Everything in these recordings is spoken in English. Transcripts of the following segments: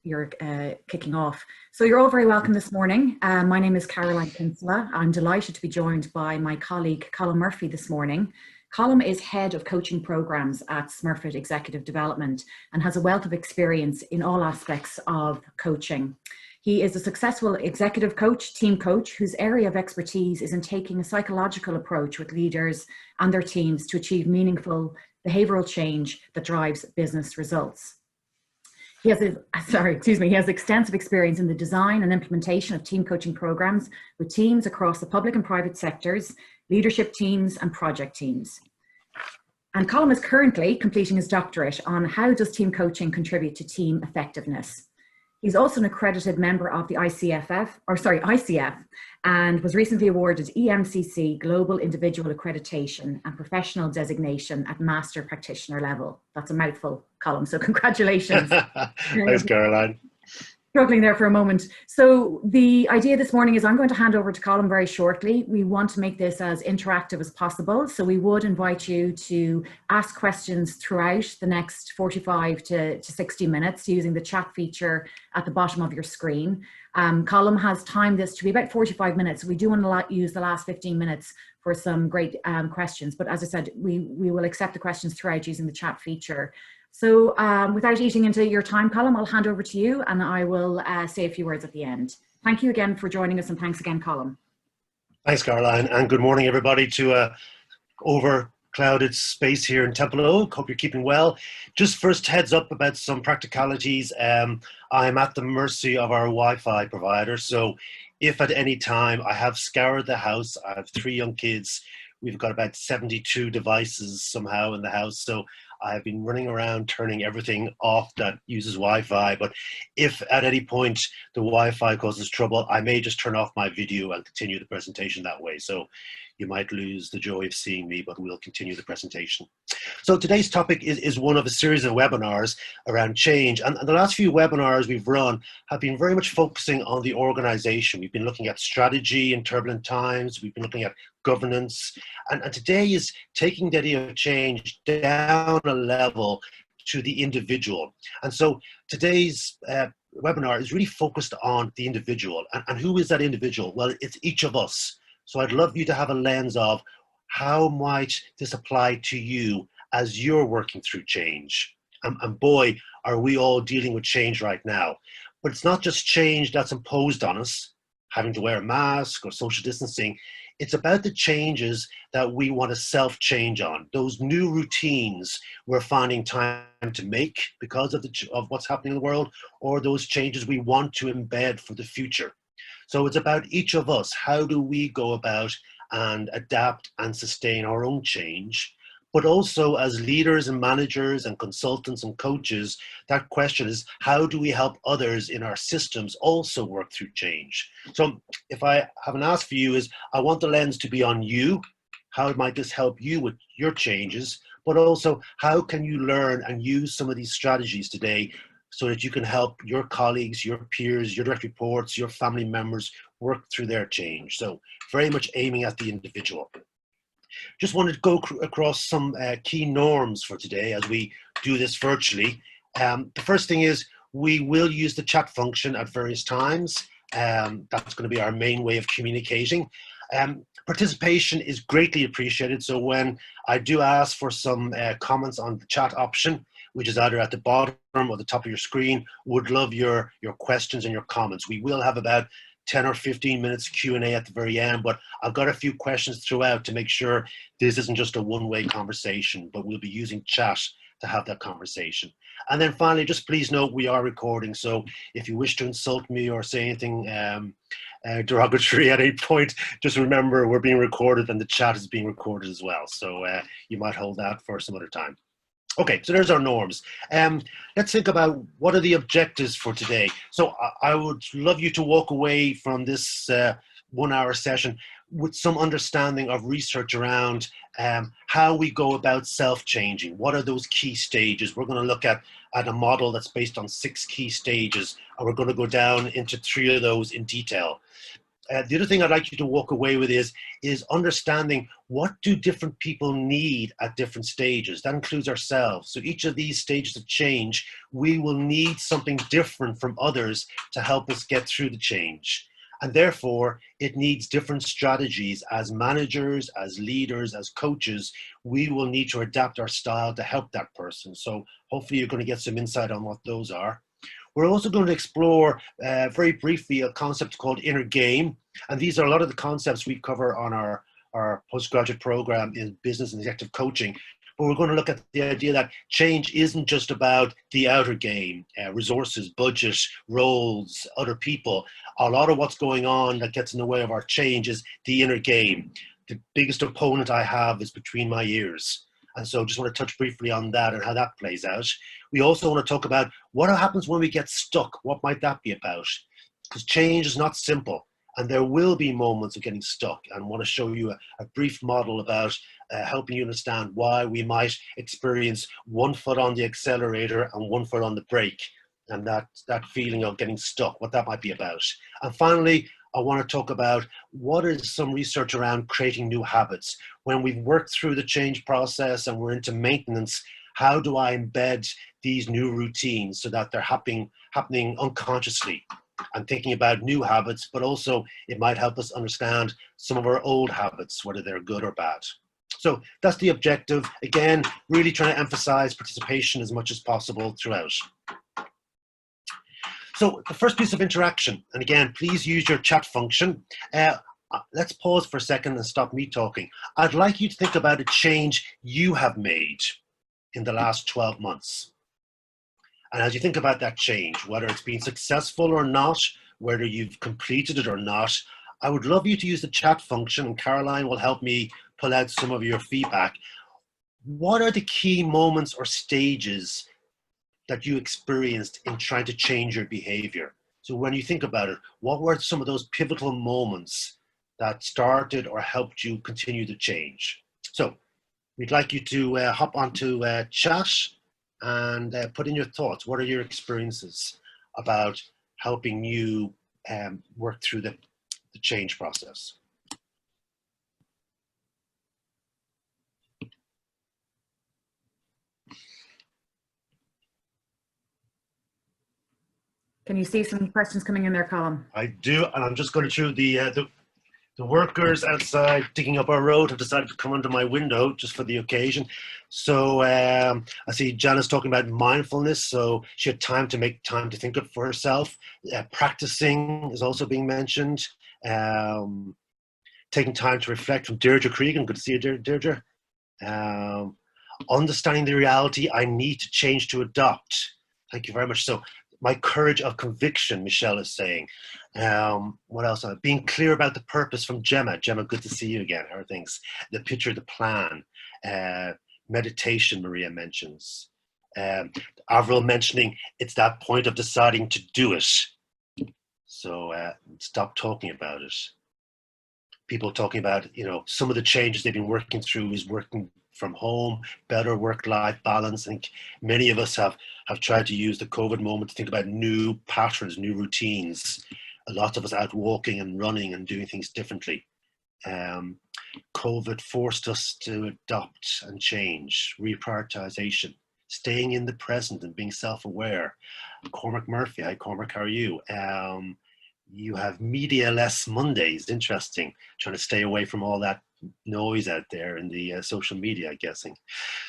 you're kicking off. So you're all very welcome this morning. My name is Caroline Kinsella. I'm delighted to be joined by my colleague Colm Murphy this morning. Colm is head of coaching programs at Smurfit Executive Development and has a wealth of experience in all aspects of coaching. He is a successful executive coach, team coach, whose area of expertise is in taking a psychological approach with leaders and their teams to achieve meaningful behavioral change that drives business results. He has extensive experience in the design and implementation of team coaching programs with teams across the public and private sectors, leadership teams and project teams. And Colm is currently completing his doctorate on how does team coaching contribute to team effectiveness. He's also an accredited member of the ICF, and was recently awarded EMCC Global Individual Accreditation and Professional Designation at Master Practitioner level. That's a mouthful, Colm, so congratulations. Thanks, Caroline. Struggling there for a moment. So the idea this morning is I'm going to hand over to Colm very shortly. We want to make this as interactive as possible. So we would invite you to ask questions throughout the next 45 to 60 minutes using the chat feature at the bottom of your screen. Colm has timed this to be about 45 minutes. We do want to use the last 15 minutes for some great questions. But as I said, we will accept the questions throughout using the chat feature. So without eating into your time, Colm, I'll hand over to you and I will say a few words at the end. Thank you again for joining us, and thanks again, Colm. Thanks, Caroline, and good morning, everybody, to a overclouded space here in Templeogue. Hope you're keeping well. Just first heads up about some practicalities. I'm at the mercy of our Wi-Fi provider, so if at any time I have scoured the house, I have 3 young kids, we've got about 72 devices somehow in the house, so I've been running around turning everything off that uses Wi-Fi, but if at any point the Wi-Fi causes trouble, I may just turn off my video and continue the presentation that way. So you might lose the joy of seeing me, but we'll continue the presentation. So today's topic is one of a series of webinars around change. And the last few webinars we've run have been very much focusing on the organization. We've been looking at strategy in turbulent times. We've been looking at governance. And today is taking the idea of change down a level to the individual. And so today's webinar is really focused on the individual. And who is that individual? Well, it's each of us. So I'd love you to have a lens of how might this apply to you as you're working through change. And boy, are we all dealing with change right now. But it's not just change that's imposed on us, having to wear a mask or social distancing. It's about the changes that we want to self-change on, those new routines we're finding time to make because of what's happening in the world, or those changes we want to embed for the future. So it's about each of us. How do we go about and adapt and sustain our own change? But also as leaders and managers and consultants and coaches, that question is, how do we help others in our systems also work through change? So if I have an ask for you is, I want the lens to be on you. How might this help you with your changes? But also, how can you learn and use some of these strategies today so that you can help your colleagues, your peers, your direct reports, your family members work through their change? So very much aiming at the individual. Just wanted to go across some key norms for today as we do this virtually. The first thing is we will use the chat function at various times. That's going to be our main way of communicating. Participation is greatly appreciated. So when I do ask for some comments on the chat option, which is either at the bottom or the top of your screen, would love your questions and your comments. We will have about 10 or 15 minutes Q&A at the very end, but I've got a few questions throughout to make sure this isn't just a one-way conversation, but we'll be using chat to have that conversation. And then finally, just please note we are recording, so if you wish to insult me or say anything derogatory at any point, just remember we're being recorded and the chat is being recorded as well, so you might hold that for some other time. Okay, so there's our norms. Let's think about what are the objectives for today. So I would love you to walk away from this 1 hour session with some understanding of research around how we go about self-changing. What are those key stages? We're going to look at a model that's based on 6 key stages, and we're going to go down into 3 of those in detail. The other thing I'd like you to walk away with is understanding what do different people need at different stages. That includes ourselves. So each of these stages of change, we will need something different from others to help us get through the change. And therefore, it needs different strategies as managers, as leaders, as coaches. We will need to adapt our style to help that person. So hopefully you're going to get some insight on what those are. We're also going to explore very briefly a concept called inner game. And these are a lot of the concepts we cover on our postgraduate program in business and executive coaching. But we're going to look at the idea that change isn't just about the outer game, resources, budget, roles, other people. A lot of what's going on that gets in the way of our change is the inner game. The biggest opponent I have is between my ears. And so just want to touch briefly on that and how that plays out. We also want to talk about what happens when we get stuck. What might that be about? Because change is not simple. And there will be moments of getting stuck. And I want to show you a brief model about helping you understand why we might experience one foot on the accelerator and one foot on the brake. And that feeling of getting stuck, what that might be about. And finally, I want to talk about what is some research around creating new habits. When we've worked through the change process and we're into maintenance, how do I embed these new routines so that they're happening unconsciously? I'm thinking about new habits, but also it might help us understand some of our old habits, whether they're good or bad. So that's the objective. Again, really trying to emphasize participation as much as possible throughout. So the first piece of interaction, and again, please use your chat function. Let's pause for a second and stop me talking. I'd like you to think about a change you have made in the last 12 months. And as you think about that change, whether it's been successful or not, whether you've completed it or not, I would love you to use the chat function, and Caroline will help me pull out some of your feedback. What are the key moments or stages that you experienced in trying to change your behavior? So when you think about it, what were some of those pivotal moments that started or helped you continue the change? So we'd like you to hop onto chat and put in your thoughts. What are your experiences about helping you work through the change process? Can you see some questions coming in there, Colm? I do, and I'm just going through the workers outside digging up our road have decided to come under my window just for the occasion. So I see Janice talking about mindfulness. So she had time to make time to think of for herself. Practicing is also being mentioned. Taking time to reflect from Deirdre Cregan. Good to see you, Deirdre. Understanding the reality I need to change to adopt. Thank you very much. So my courage of conviction, Michelle is saying. What else? Being clear about the purpose from Gemma. Gemma, good to see you again. How are things? The picture, the plan. Meditation, Maria mentions. Avril mentioning it's that point of deciding to do it. So stop talking about it. People talking about, some of the changes they've been working through is working from home, better work-life balance. I think many of us have tried to use the COVID moment to think about new patterns, new routines. A lot of us out walking and running and doing things differently. COVID forced us to adopt and change, reprioritization, staying in the present and being self-aware. Cormac Murphy, hi Cormac, how are you? You have media-less Mondays, interesting, trying to stay away from all that noise out there in the social media, I'm guessing.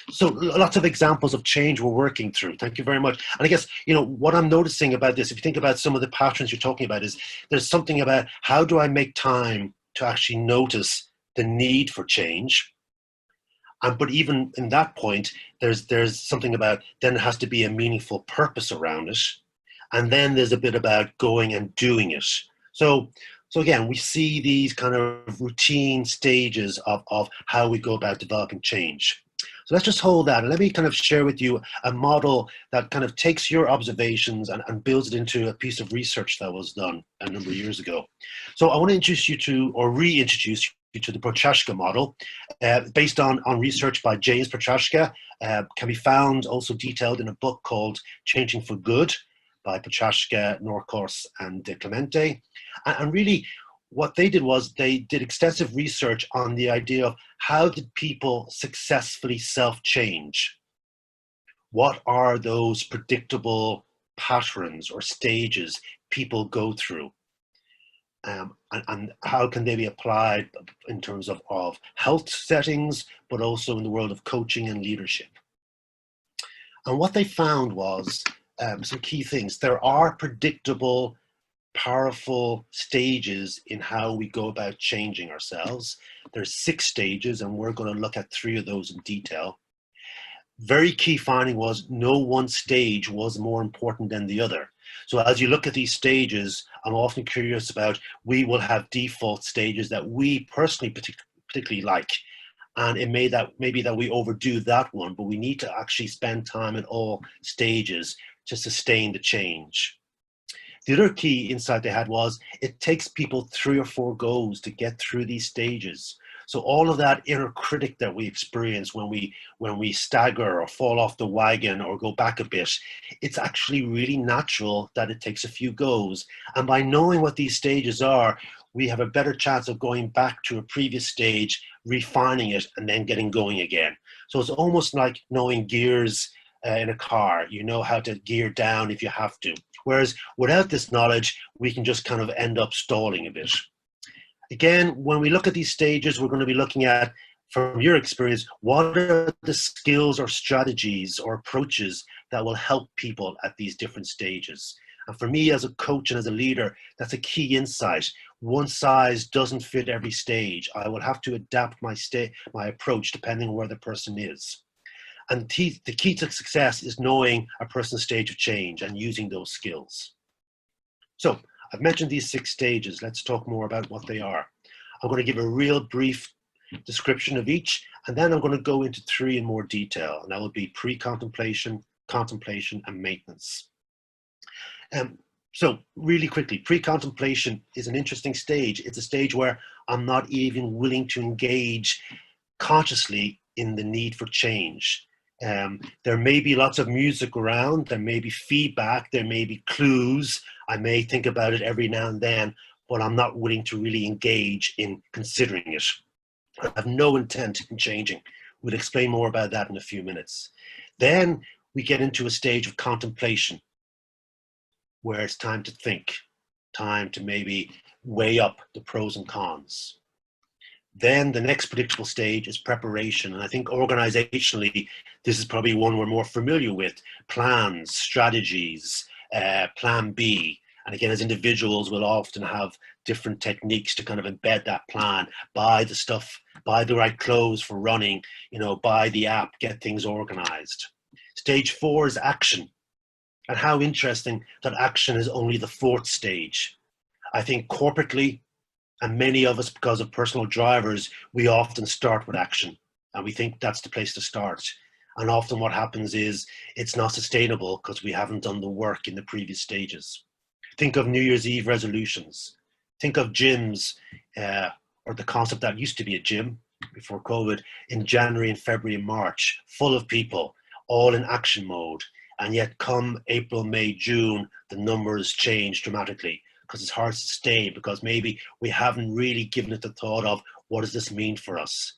So lots of examples of change we're working through. Thank you very much. And I guess, what I'm noticing about this, if you think about some of the patterns you're talking about, is there's something about how do I make time to actually notice the need for change? But even in that point, there's something about then there has to be a meaningful purpose around it. And then there's a bit about going and doing it. So again, we see these kind of routine stages of how we go about developing change. So let's just hold that. And let me kind of share with you a model that kind of takes your observations and builds it into a piece of research that was done a number of years ago. So I want to introduce you to, or reintroduce you to the Prochaska Model, based on research by James Prochaska, can be found also detailed in a book called Changing for Good, by Prochaska, Norcos, and Clemente. And really, what they did was they did extensive research on the idea of how did people successfully self-change? What are those predictable patterns or stages people go through? And how can they be applied in terms of health settings, but also in the world of coaching and leadership? And what they found was some key things. There are predictable, powerful stages in how we go about changing ourselves. There's 6 stages, and we're going to look at 3 of those in detail. Very key finding was no one stage was more important than the other. So as you look at these stages, I'm often curious about, we will have default stages that we personally particularly like. And it maybe that we overdo that one, but we need to actually spend time at all stages to sustain the change. The other key insight they had was it takes people 3 or 4 goes to get through these stages. So all of that inner critic that we experience when we stagger or fall off the wagon or go back a bit, it's actually really natural that it takes a few goes. And by knowing what these stages are, we have a better chance of going back to a previous stage, refining it, and then getting going again. So it's almost like knowing gears in a car. You know how to gear down if you have to. Whereas without this knowledge, we can just kind of end up stalling a bit. Again, when we look at these stages, we're going to be looking at, from your experience, what are the skills or strategies or approaches that will help people at these different stages. And for me as a coach and as a leader, that's a key insight. One size doesn't fit every stage. I will have to adapt my approach depending on where the person is. And the key to success is knowing a person's stage of change and using those skills. So I've mentioned these 6 stages. Let's talk more about what they are. I'm going to give a real brief description of each, and then I'm going to go into 3 in more detail, and that will be pre-contemplation, contemplation, and maintenance. So really quickly, pre-contemplation is an interesting stage. It's a stage where I'm not even willing to engage consciously in the need for change. There may be lots of music around, there may be feedback, there may be clues. I may think about it every now and then, but I'm not willing to really engage in considering it. I have no intent in changing. We'll explain more about that in a few minutes. Then we get into a stage of contemplation, where it's time to think, time to maybe weigh up the pros and cons. Then the next predictable stage is preparation. And I think organizationally, this is probably one we're more familiar with: plans, strategies, plan B. And again, as individuals, we'll often have different techniques to kind of embed that plan, buy the stuff, buy the right clothes for running, buy the app, get things organized. Stage 4 is action. And how interesting that action is only the 4th stage. I think corporately, and many of us, because of personal drivers, we often start with action and we think that's the place to start. And often what happens is it's not sustainable because we haven't done the work in the previous stages. Think of New Year's Eve resolutions. Think of gyms, or the concept that used to be a gym before COVID, in January and February and March, full of people, all in action mode. And yet come April, May, June, the numbers change dramatically, because it's hard to stay, because maybe we haven't really given it the thought of, what does this mean for us?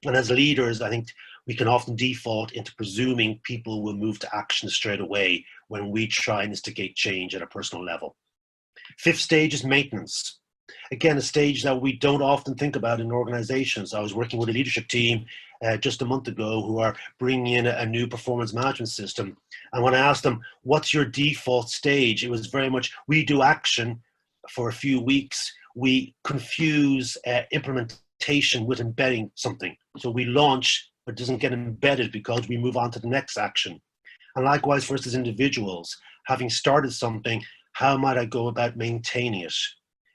And as leaders, I think we can often default into presuming people will move to action straight away when we try and instigate change at a personal level. 5th stage is maintenance. Again, a stage that we don't often think about in organizations. I was working with a leadership team just a month ago who are bringing in a new performance management system. And when I asked them, what's your default stage? It was very much, we do action for a few weeks. We confuse implementation with embedding something. So we launch, but it doesn't get embedded because we move on to the next action. And likewise for us as individuals, having started something, how might I go about maintaining it?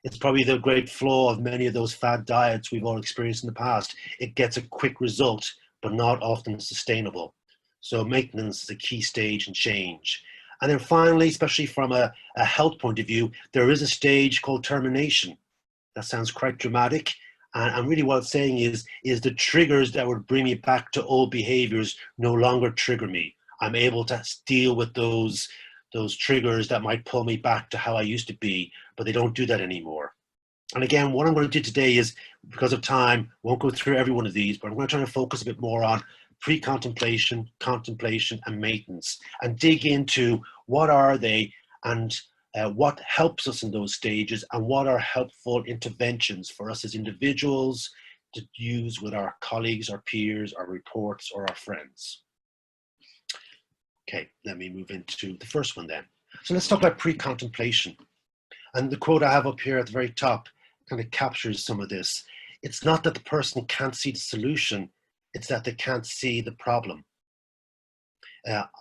It's probably the great flaw of many of those fad diets we've all experienced in the past. It gets a quick result, but not often sustainable. So maintenance is a key stage in change. And then finally, especially from a health point of view, there is a stage called termination. That sounds quite dramatic. And really what it's saying is the triggers that would bring me back to old behaviors no longer trigger me. I'm able to deal with those triggers that might pull me back to how I used to be, but they don't do that anymore. And again, what I'm going to do today is, because of time, won't go through every one of these, but I'm going to try to focus a bit more on pre-contemplation, contemplation, and maintenance, and dig into what are they, and what helps us in those stages, and what are helpful interventions for us as individuals to use with our colleagues, our peers, our reports, or our friends. Okay, let me move into the first one then. So let's talk about pre-contemplation. And the quote I have up here at the very top kind of captures some of this. It's not that the person can't see the solution, it's that they can't see the problem.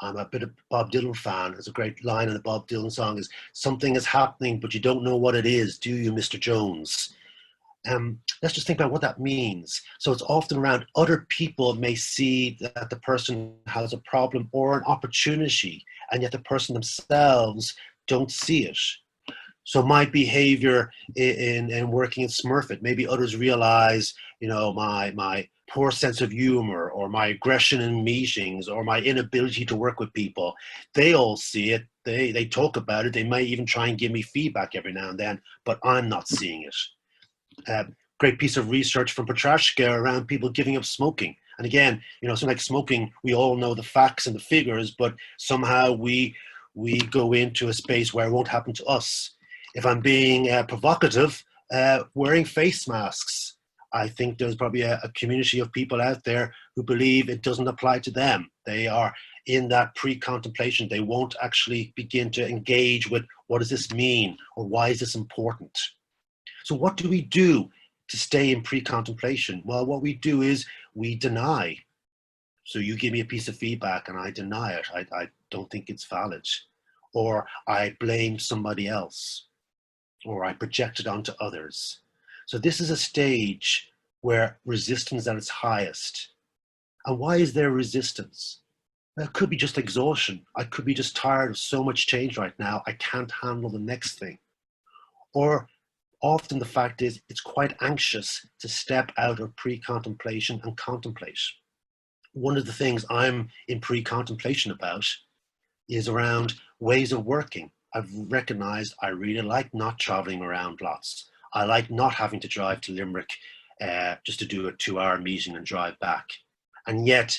I'm a bit of Bob Dylan fan. There's a great line in the Bob Dylan song is, something is happening, but you don't know what it is, do you, Mr. Jones? Let's just think about what that means. So it's often around other people may see that the person has a problem or an opportunity, and yet the person themselves don't see it. So my behavior in working in Smurfit, maybe others realize, you know, my poor sense of humor, or my aggression in meetings, or my inability to work with people. They all see it. They talk about it. They might even try and give me feedback every now and then, but I'm not seeing it. Great piece of research from Prochaska around people giving up smoking. And again, you know, something like smoking, we all know the facts and the figures, but somehow we go into a space where it won't happen to us. If I'm being provocative, wearing face masks. I think there's probably a community of people out there who believe it doesn't apply to them. They are in that pre-contemplation. They won't actually begin to engage with, what does this mean, or why is this important? So what do we do to stay in pre-contemplation? Well, what we do is we deny. So you give me a piece of feedback and I deny it. I don't think it's valid. Or I blame somebody else. Or I project it onto others. So this is a stage where resistance is at its highest. And why is there resistance? Well, it could be just exhaustion. I could be just tired of so much change right now. I can't handle the next thing. Or often the fact is it's quite anxious to step out of pre-contemplation and contemplate. One of the things I'm in pre-contemplation about is around ways of working. I've recognized I really like not traveling around lots. I like not having to drive to Limerick just to do a 2-hour meeting and drive back. And yet,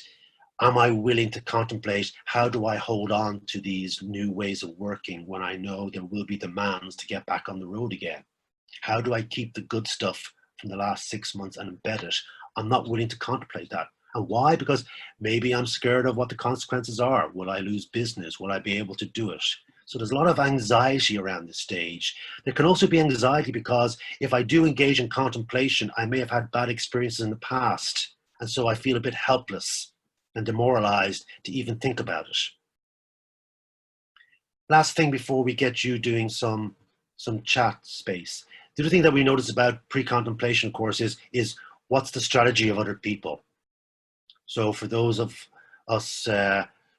am I willing to contemplate, how do I hold on to these new ways of working when I know there will be demands to get back on the road again? How do I keep the good stuff from the last 6 months and embed it? I'm not willing to contemplate that. And why? Because maybe I'm scared of what the consequences are. Will I lose business? Will I be able to do it? So there's a lot of anxiety around this stage. There can also be anxiety because if I do engage in contemplation, I may have had bad experiences in the past. And so I feel a bit helpless and demoralized to even think about it. Last thing before we get you doing some chat space. The other thing that we notice about pre-contemplation, of course, is what's the strategy of other people? So for those of us,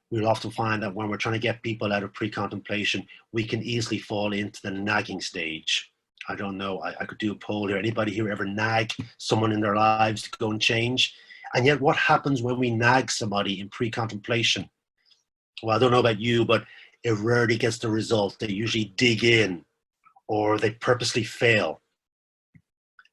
we'll often find that when we're trying to get people out of pre-contemplation, we can easily fall into the nagging stage. I don't know, I could do a poll here. Anybody here ever nag someone in their lives to go and change? And yet what happens when we nag somebody in pre-contemplation? Well, I don't know about you, but it rarely gets the result. They usually dig in, or they purposely fail.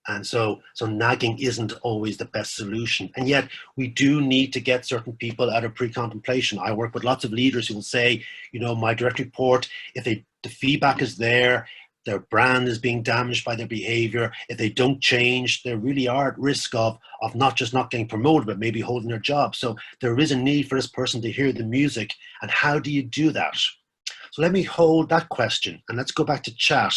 And so nagging isn't always the best solution. And yet we do need to get certain people out of pre-contemplation. I work with lots of leaders who will say, you know, my direct report, if the feedback is there, their brand is being damaged by their behavior. If they don't change, they really are at risk of not just not getting promoted, but maybe holding their job. So there is a need for this person to hear the music. And how do you do that? So let me hold that question and let's go back to chat.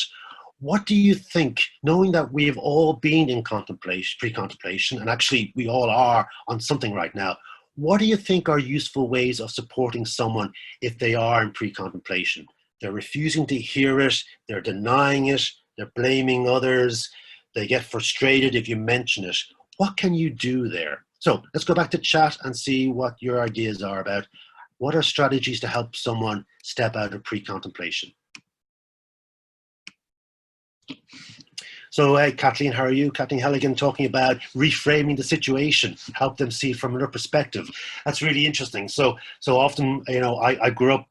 What do you think, knowing that we've all been in contemplation, pre-contemplation, and actually we all are on something right now, what do you think are useful ways of supporting someone if they are in pre-contemplation? They're refusing to hear it, they're denying it, they're blaming others, they get frustrated if you mention it. What can you do there? So let's go back to chat and see what your ideas are about what are strategies to help someone step out of pre-contemplation. So, Kathleen, how are you? Kathleen Halligan talking about reframing the situation, help them see it from another perspective. That's really interesting. So often, I grew up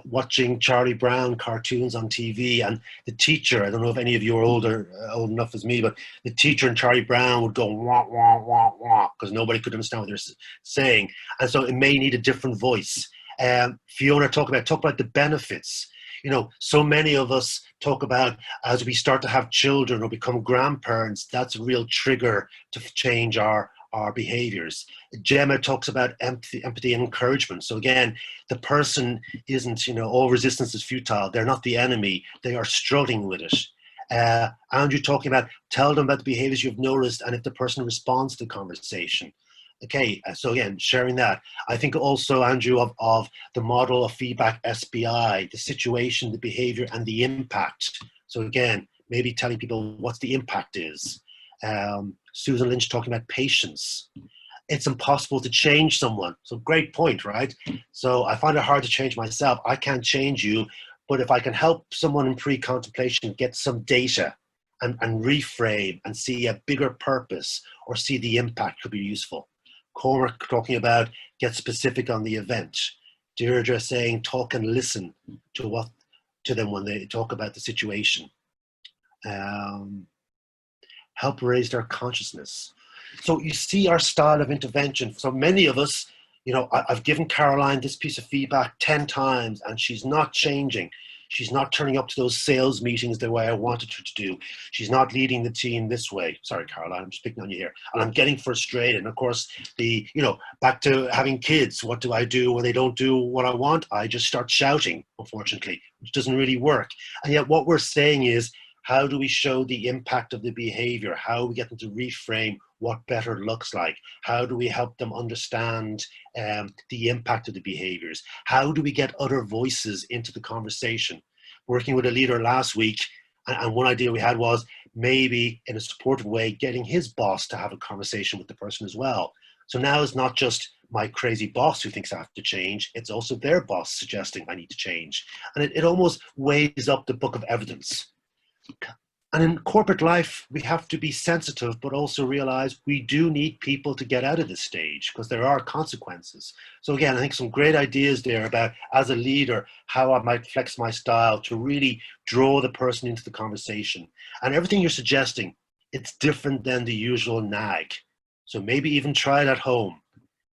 watching Charlie Brown cartoons on TV, and the teacher, I don't know if any of you are old enough as me, but the teacher in Charlie Brown would go wah, wah, wah, wah, because nobody could understand what they're saying. And so it may need a different voice. Fiona, talk about the benefits. So many of us talk about as we start to have children or become grandparents, that's a real trigger to change our behaviors. Gemma talks about empathy and encouragement. So again, the person isn't, all resistance is futile. They're not the enemy. They are struggling with it. Andrew talking about tell them about the behaviors you've noticed and if the person responds to the conversation. Okay, so again, sharing that. I think also, Andrew, of the model of feedback SBI, the situation, the behavior, and the impact. So again, maybe telling people what the impact is. Susan Lynch talking about patience. It's impossible to change someone. So great point, right? So I find it hard to change myself. I can't change you, but if I can help someone in pre-contemplation get some data and reframe and see a bigger purpose or see the impact, could be useful. Cormac talking about get specific on the event. Deirdre saying talk and listen to them when they talk about the situation. Help raise their consciousness. So you see our style of intervention. So many of us, I've given Caroline this piece of feedback 10 times and she's not changing. She's not turning up to those sales meetings the way I wanted her to do. She's not leading the team this way. Sorry, Caroline, I'm just picking on you here. And I'm getting frustrated. And of course, back to having kids. What do I do when they don't do what I want? I just start shouting, unfortunately, which doesn't really work. And yet what we're saying is, how do we show the impact of the behavior? How do we get them to reframe what better looks like? How do we help them understand the impact of the behaviors? How do we get other voices into the conversation? Working with a leader last week, and one idea we had was maybe in a supportive way, getting his boss to have a conversation with the person as well. So now it's not just my crazy boss who thinks I have to change, it's also their boss suggesting I need to change. And it almost weighs up the book of evidence. And in corporate life, we have to be sensitive, but also realize we do need people to get out of this stage because there are consequences. So again, I think some great ideas there about, as a leader, how I might flex my style to really draw the person into the conversation. And everything you're suggesting, it's different than the usual nag. So maybe even try it at home.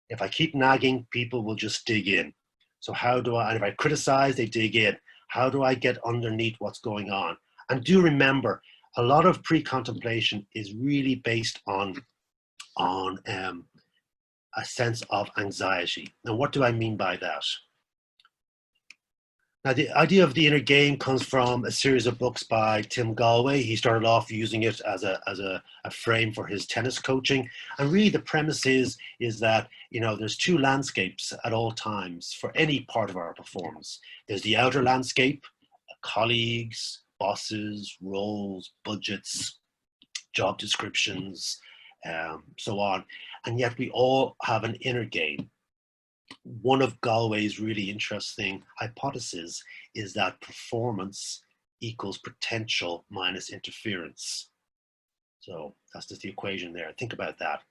If I keep nagging, people will just dig in. So how do I, and if I criticize, they dig in. How do I get underneath what's going on? And do remember, a lot of pre-contemplation is really based on a sense of anxiety. Now, what do I mean by that? Now, the idea of the inner game comes from a series of books by Tim Galway. He started off using it as a frame for his tennis coaching. And really the premise is that, there's two landscapes at all times for any part of our performance. There's the outer landscape, colleagues, bosses, roles, budgets, job descriptions, so on. And yet we all have an inner game. One of Galway's really interesting hypotheses is that performance equals potential minus interference. So that's just the equation there. Think about that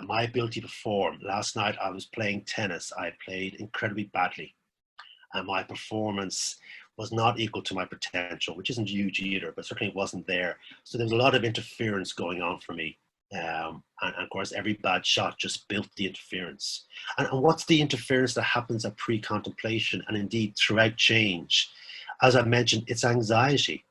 my ability to perform. Last night I was playing tennis. I played incredibly badly. And my performance was not equal to my potential, which isn't huge either, but certainly it wasn't there. So there was a lot of interference going on for me. And of course, every bad shot just built the interference. And what's the interference that happens at pre-contemplation and indeed throughout change? As I mentioned, it's anxiety.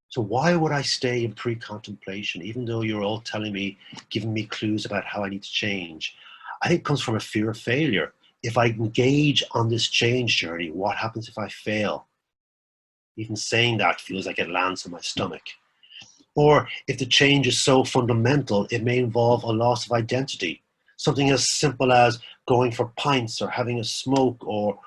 So why would I stay in pre-contemplation, even though you're all telling me, giving me clues about how I need to change? I think it comes from a fear of failure. If I engage on this change journey, what happens if I fail? Even saying that feels like it lands in my stomach. Or if the change is so fundamental, it may involve a loss of identity. Something as simple as going for pints or having a smoke or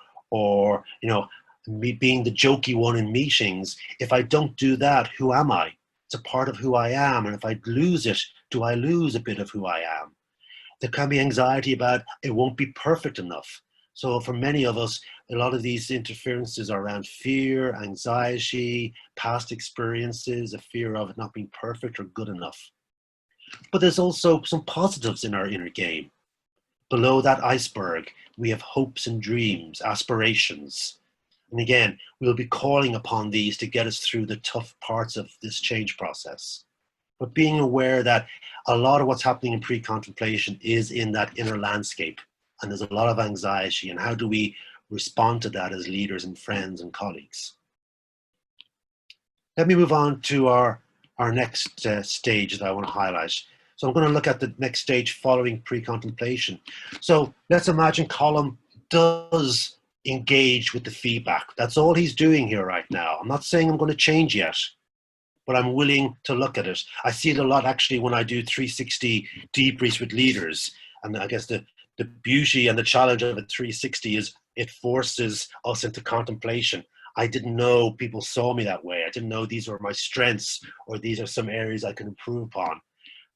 me being the jokey one in meetings. If I don't do that, who am I? It's a part of who I am. And if I lose it, do I lose a bit of who I am? There can be anxiety about it won't be perfect enough. So for many of us, A lot of these interferences are around fear, anxiety, past experiences, a fear of it not being perfect or good enough. But there's also some positives in our inner game. Below that iceberg, we have hopes and dreams, aspirations. And again, we'll be calling upon these to get us through the tough parts of this change process. But being aware that a lot of what's happening in pre-contemplation is in that inner landscape, and there's a lot of anxiety, and how do we respond to that as leaders and friends and colleagues? Let me move on to our next stage that I want to highlight. So I'm going to look at the next stage following pre-contemplation. So let's imagine Colm does engage with the feedback. That's all he's doing here right now. I'm not saying I'm going to change yet, but I'm willing to look at it. I see it a lot actually when I do 360 debriefs with leaders. And I guess the beauty and the challenge of a 360 is it forces us into contemplation. I didn't know people saw me that way. I didn't know these were my strengths or these are some areas I can improve upon.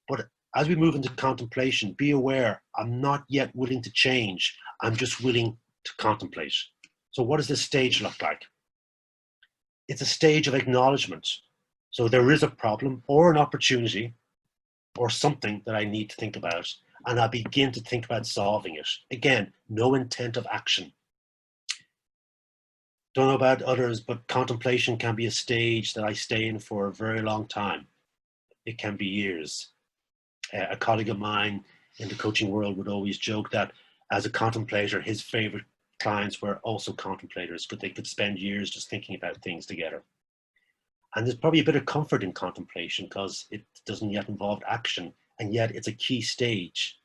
But as we move into contemplation, be aware, I'm not yet willing to change. I'm just willing to contemplate. So what does this stage look like? It's a stage of acknowledgement. So there is a problem or an opportunity or something that I need to think about, and I begin to think about solving it. Again, no intent of action. Don't know about others, but contemplation can be a stage that I stay in for a very long time. It can be years. A colleague of mine in the coaching world would always joke that as a contemplator, his favorite clients were also contemplators, but they could spend years just thinking about things together. And there's probably a bit of comfort in contemplation because it doesn't yet involve action, and yet it's a key stage.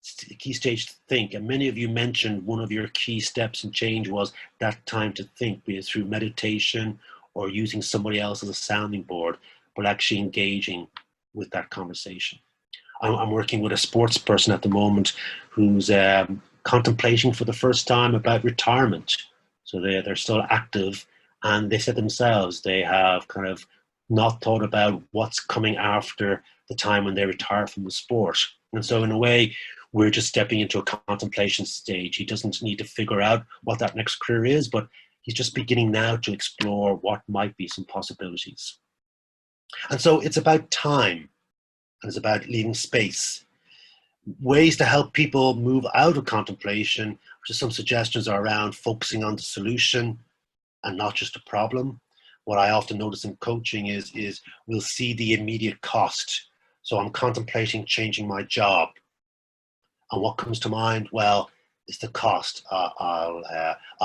It's a key stage to think. And many of you mentioned one of your key steps in change was that time to think, be it through meditation or using somebody else as a sounding board, but actually engaging with that conversation. I'm working with a sports person at the moment who's contemplating for the first time about retirement. So they're still active, and they said themselves they have kind of not thought about what's coming after the time when they retire from the sport. And so in a way, we're just stepping into a contemplation stage. He doesn't need to figure out what that next career is, but he's just beginning now to explore what might be some possibilities. And so it's about time, and it's about leaving space. Ways to help people move out of contemplation, just some suggestions are around focusing on the solution and not just a problem. What I often notice in coaching is we'll see the immediate cost. So I'm contemplating changing my job. And what comes to mind? Well, it's the cost. I'll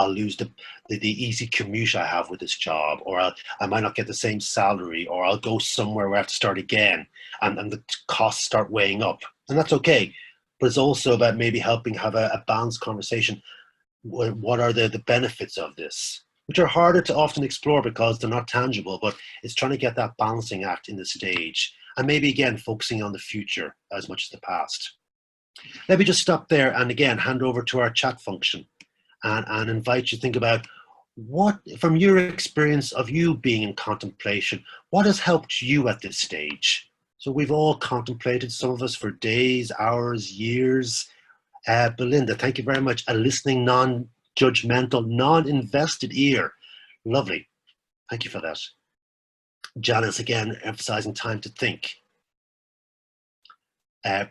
lose the easy commute I have with this job, or I might not get the same salary, or I'll go somewhere where I have to start again, and the costs start weighing up. And that's okay. But it's also about maybe helping have a balanced conversation. What are the benefits of this? Which are harder to often explore because they're not tangible, but it's trying to get that balancing act in the stage. And maybe again, focusing on the future as much as the past. Let me just stop there and again, hand over to our chat function and invite you to think about what, from your experience of you being in contemplation, what has helped you at this stage? So we've all contemplated, some of us for days, hours, years. Belinda, thank you very much. A listening, non-judgmental, non-invested ear. Lovely. Thank you for that. Janice, again, emphasizing time to think.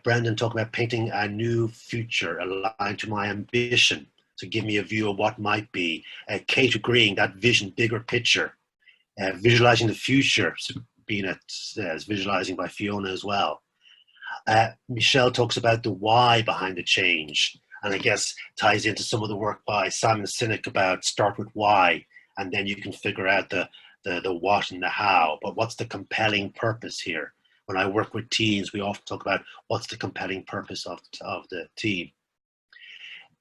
Brendan talking about painting a new future aligned to my ambition to give me a view of what might be. Kate agreeing that vision, bigger picture. Visualizing the future, being as visualizing by Fiona as well. Michelle talks about the why behind the change, and I guess ties into some of the work by Simon Sinek about start with why, and then you can figure out the what and the how, but what's the compelling purpose here? When I work with teams, we often talk about what's the compelling purpose of the team.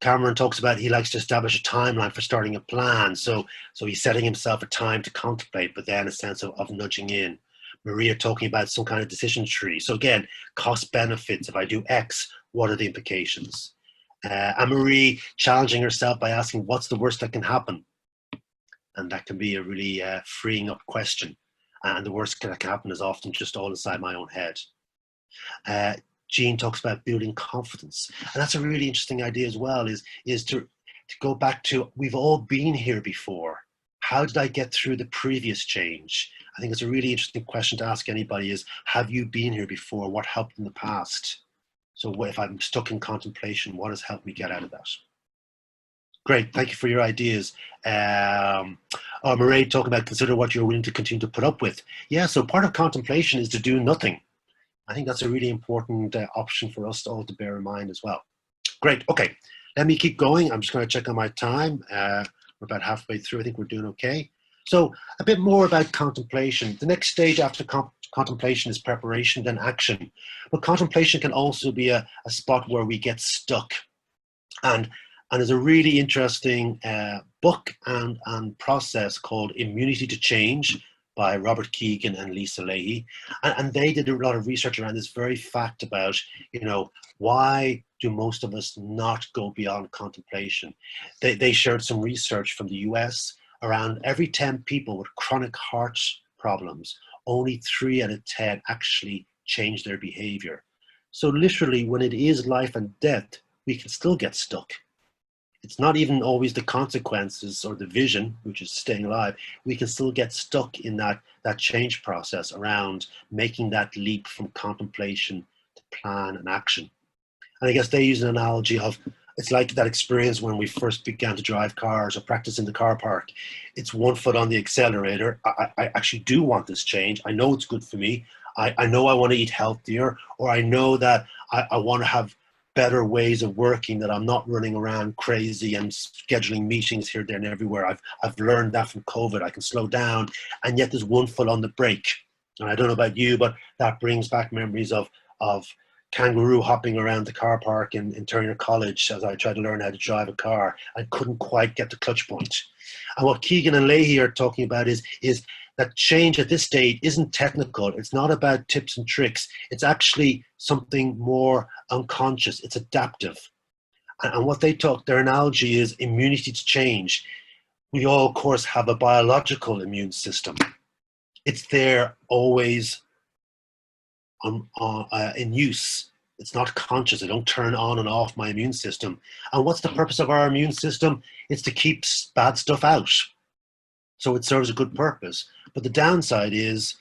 Cameron talks about he likes to establish a timeline for starting a plan. So he's setting himself a time to contemplate, but then a sense of nudging in. Maria talking about some kind of decision tree. So again, cost benefits. If I do X, what are the implications? Anne-Marie challenging herself by asking, what's the worst that can happen? And that can be a really freeing up question. And the worst that can happen is often just all inside my own head. Jean talks about building confidence. And that's a really interesting idea as well, is to to go back to, we've all been here before. How did I get through the previous change? I think it's a really interesting question to ask anybody is, have you been here before? What helped in the past? So if I'm stuck in contemplation, what has helped me get out of that? Great, thank you for your ideas. Mairead talking about consider what you're willing to continue to put up with. Yeah, so part of contemplation is to do nothing. I think that's a really important option for us all to bear in mind as well. Great, okay, let me keep going. I'm just going to check on my time. We're about halfway through. I think we're doing okay. So a bit more about contemplation. The next stage after contemplation is preparation, then action. But contemplation can also be a spot where we get stuck. And there's a really interesting book and process called Immunity to Change by Robert Keegan and Lisa Leahy. And they did a lot of research around this very fact about, you know, why do most of us not go beyond contemplation? They shared some research from the US around every 10 people with chronic heart problems, only 3 out of 10 actually change their behavior. So literally when it is life and death, we can still get stuck. It's not even always the consequences or the vision, which is staying alive. We can still get stuck in that change process around making that leap from contemplation to plan and action. And I guess they use an analogy of, it's like that experience when we first began to drive cars or practice in the car park. It's one foot on the accelerator. I actually do want this change. I know it's good for me. I know I want to eat healthier, or I know that I want to have better ways of working, that I'm not running around crazy and scheduling meetings here, there, and everywhere. I've learned that from COVID. I can slow down, and yet there's one foot on the brake. And I don't know about you, but that brings back memories of kangaroo hopping around the car park in Turner College as I tried to learn how to drive a car. I couldn't quite get the clutch point. And what Keegan and Leahy are talking about is that change at this stage isn't technical. It's not about tips and tricks. It's actually something more unconscious. It's adaptive. And what they talk, their analogy is immunity to change. We all, of course, have a biological immune system. It's there always in use. It's not conscious. I don't turn on and off my immune system. And what's the purpose of our immune system? It's to keep bad stuff out. So it serves a good purpose. But the downside is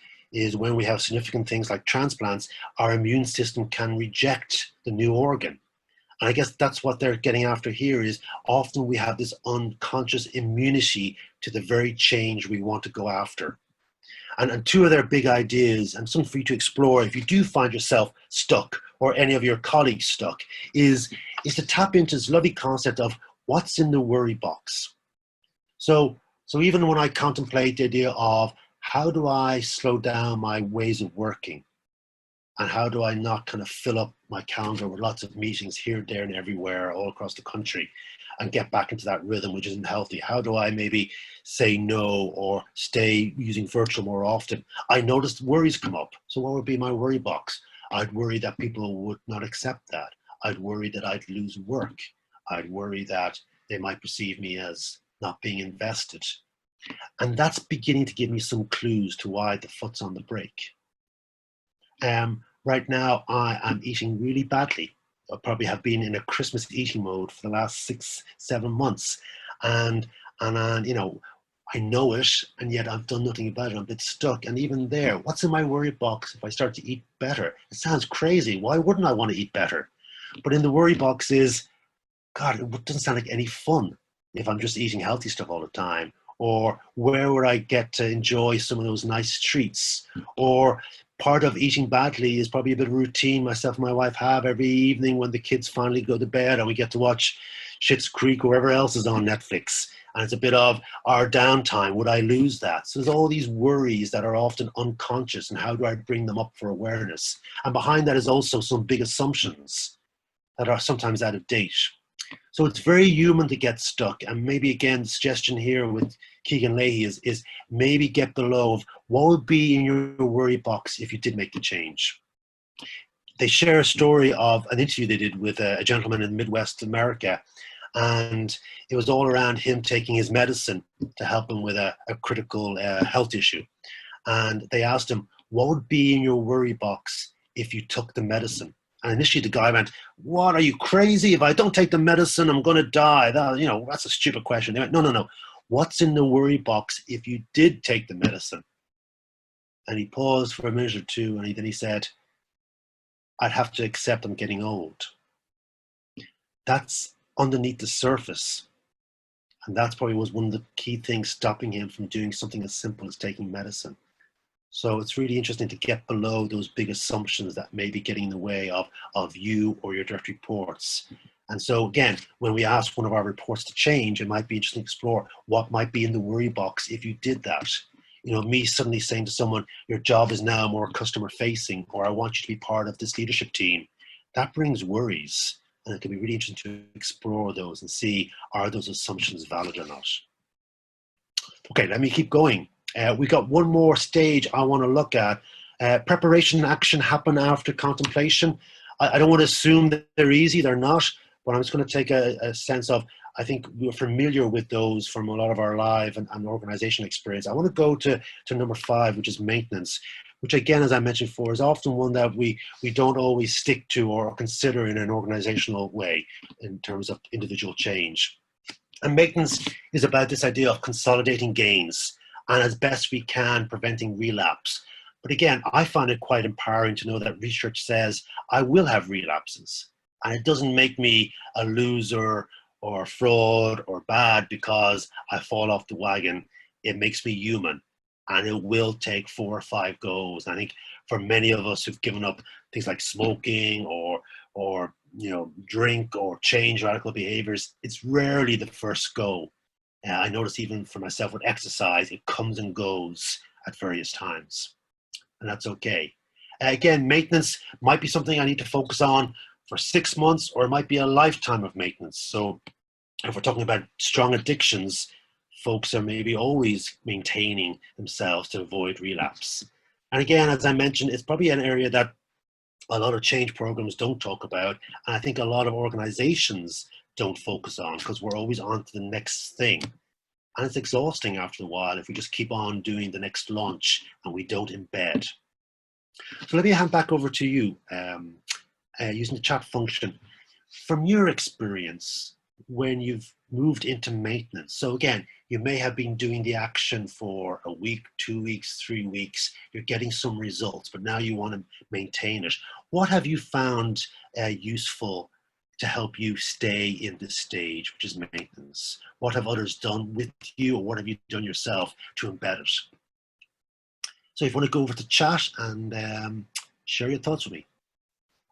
when we have significant things like transplants, our immune system can reject the new organ. And I guess that's what they're getting after here is often we have this unconscious immunity to the very change we want to go after. And 2 of their big ideas, and something for you to explore if you do find yourself stuck or any of your colleagues stuck, is to tap into this lovely concept of what's in the worry box. So even when I contemplate the idea of how do I slow down my ways of working, and how do I not kind of fill up my calendar with lots of meetings here, there, and everywhere all across the country, and get back into that rhythm which isn't healthy? How do I maybe say no or stay using virtual more often? I noticed worries come up. So what would be my worry box? I'd worry that people would not accept that. I'd worry that I'd lose work. I'd worry that they might perceive me as not being invested. And that's beginning to give me some clues to why the foot's on the brake. Right now, I am eating really badly. I probably have been in a Christmas eating mode for the last 6-7 months. And you know, I know it, and yet I've done nothing about it. I'm a bit stuck. And even there, what's in my worry box if I start to eat better? It sounds crazy. Why wouldn't I want to eat better? But in the worry box is, God, it doesn't sound like any fun if I'm just eating healthy stuff all the time. Or where would I get to enjoy some of those nice treats? Or part of eating badly is probably a bit of routine myself and my wife have every evening when the kids finally go to bed and we get to watch Schitt's Creek or wherever else is on Netflix. And it's a bit of our downtime. Would I lose that? So there's all these worries that are often unconscious, and how do I bring them up for awareness? And behind that is also some big assumptions that are sometimes out of date. So it's very human to get stuck. And maybe again, the suggestion here with Keegan Leahy is maybe get below of what would be in your worry box if you did make the change. They share a story of an interview they did with a gentleman in Midwest America. And it was all around him taking his medicine to help him with a critical health issue. And they asked him, what would be in your worry box if you took the medicine? And initially the guy went, what, are you crazy? If I don't take the medicine, I'm going to die. That, that's a stupid question. They went, no, no, no. What's in the worry box if you did take the medicine? And he paused for a minute or two, and then he said, I'd have to accept I'm getting old. That's underneath the surface. And that's probably was one of the key things stopping him from doing something as simple as taking medicine. So it's really interesting to get below those big assumptions that may be getting in the way of you or your direct reports. And so again, when we ask one of our reports to change, it might be interesting to explore what might be in the worry box if you did that. Me suddenly saying to someone, your job is now more customer facing, or I want you to be part of this leadership team, that brings worries. And it can be really interesting to explore those and see, are those assumptions valid or not? Okay, let me keep going. We got one more stage I want to look at. Preparation and action happen after contemplation. I don't want to assume that they're easy, they're not, but I'm just going to take a sense of, I think we're familiar with those from a lot of our live and organizational experience. I want to go to number 5, which is maintenance, which again, as I mentioned before, is often one that we don't always stick to or consider in an organizational way in terms of individual change. And maintenance is about this idea of consolidating gains and as best we can preventing relapse. But again, I find it quite empowering to know that research says I will have relapses, and it doesn't make me a loser or fraud or bad because I fall off the wagon. It makes me human, and it will take 4 or 5 goes. I think for many of us who've given up things like smoking or drink or change radical behaviors, it's rarely the first go. I notice even for myself with exercise, it comes and goes at various times, and that's okay. Again, maintenance might be something I need to focus on for 6 months, or it might be a lifetime of maintenance. So if we're talking about strong addictions, folks are maybe always maintaining themselves to avoid relapse. And again, as I mentioned, it's probably an area that a lot of change programs don't talk about, and I think a lot of organizations don't focus on, because we're always on to the next thing. And it's exhausting after a while if we just keep on doing the next launch and we don't embed. So let me hand back over to you using the chat function. From your experience, when you've moved into maintenance, so again, you may have been doing the action for a week, 2 weeks, 3 weeks, you're getting some results, but now you want to maintain it. What have you found useful to help you stay in this stage, which is maintenance? What have others done with you, or what have you done yourself to embed it? So if you want to go over to chat and share your thoughts with me.